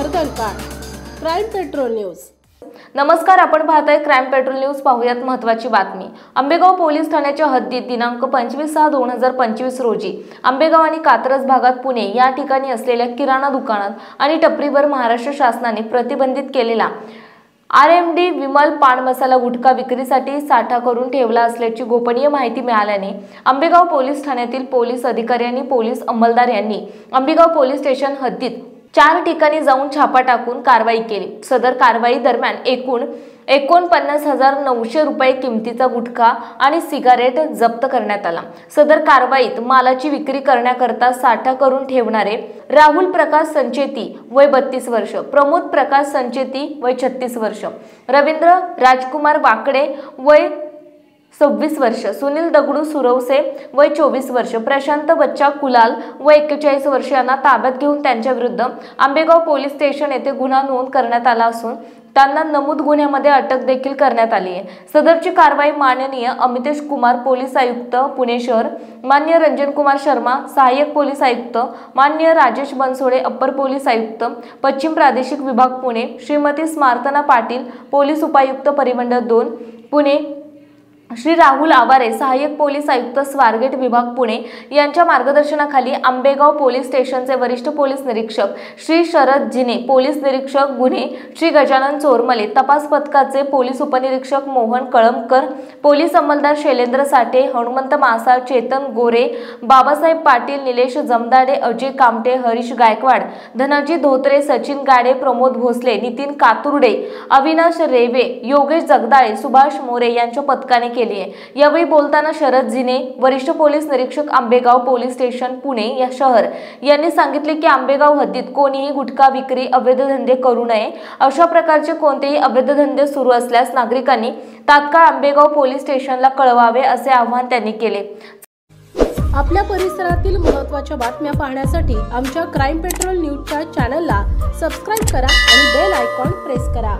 वर्धनपाळ, crime petrol news. नमस्कार, आपण पाहताय क्राईम पेट्रोल न्यूज। पाहूयात महत्त्वाची बातमी। आंबेगाव पोलीस ठाण्याच्या हद्दीत दिनांक 25/6/2025 रोजी आंबेगाव आणि कात्रज भागात पुणे या ठिकाणी असलेल्या किराणा दुकानात आणि टपरीवर महाराष्ट्र शासनाने प्रतिबंधित केलेला RMD विमल पान मसाला गुटखा विक्रीसाठी साठा करून ठेवला असल्याची गोपनीय माहिती मिळाल्याने आंबेगाव पोलीस ठाण्यातील पोलीस अधिकारी आणि पोलीस अंमलदार यांनी आंबेगाव पोलीस स्टेशन हद्दीत 4 ठिकाणी जाऊन छापा टाकून कारवाई केली। सदर कारवाई दरम्यान एकूण 49,900 रुपये किमतीचा गुटखा आणि सिगारेट जप्त करण्यात आला। सदर कारवाईत मालाची विक्री करण्याकरता साठा करून ठेवणारे राहुल प्रकाश संचेती वय 32 वर्ष, प्रमोद प्रकाश संचेती वय 36 वर्ष, रवींद्र राजकुमार वाकडे वय 26 वर्ष, सुनील दगडू सुरवसे वय 24 वर्ष, प्रशांत बच्चा कुलाल वय 41 वर्ष यांना ताब्यात घेऊन त्यांच्या विरुद्ध आंबेगाव पोलीस स्टेशन येथे गुन्हा नोंद करण्यात आला असून त्यांना नमूद गुन्ह्यामध्ये अटक देखील करण्यात आली आहे। सदरची कारवाई माननीय अमितेश कुमार पोलीस आयुक्त पुणे शहर, माननीय रंजन कुमार शर्मा सहाय्यक पोलीस आयुक्त, माननीय राजेश बनसोडे अप्पर पोलीस आयुक्त पश्चिम प्रादेशिक विभाग पुणे, श्रीमती स्मार्तना पाटील पोलीस उपायुक्त परिमंडळ 2 पुणे, श्री राहुल आवारे सहाय्यक पोलीस आयुक्त स्वारगेट विभाग पुणे यांच्या मार्गदर्शनाखाली आंबेगाव पोलीस स्टेशनचे वरिष्ठ पोलीस निरीक्षक श्री शरद जिने, पोलीस निरीक्षक गुन्हे श्री गजानन चोरमले, तपास पथकाचे पोलीस उपनिरीक्षक मोहन कळमकर, पोलीस अंमलदार शैलेंद्र साठे, हनुमंत मासा, चेतन गोरे, बाबासाहेब पाटील, निलेश जमदाडे, अजय कामटे, हरीश गायकवाड, धनाजी धोत्रे, सचिन गाडे, प्रमोद भोसले, नितीन कातुर्डे, अविनाश रेवे, योगेश जगदाळे, सुभाष मोरे यांच्या पथकाने केली आहे। यावेळी बोलताना शरद जिने, वरिष्ठ पोलीस निरीक्षक आंबेगाव पोलीस स्टेशन पुणे या शहर यांनी सांगितले की आंबेगाव हद्दीत कोणीही गुटखा विक्री, अवैध धंदे करू नये। अशा प्रकारचे कोणतेही अवैध धंदे सुरू असल्यास नागरिकांनी तात्काळ आंबेगाव पोलीस स्टेशनला कळवावे असे आवाहन त्यांनी केले। आपल्या परिसरातील महत्त्वाच्या बातम्या पाहण्यासाठी आमच्या क्राईम पेट्रोल न्यूजच्या चॅनलला सबस्क्राइब करा आणि बेल आयकॉन प्रेस करा।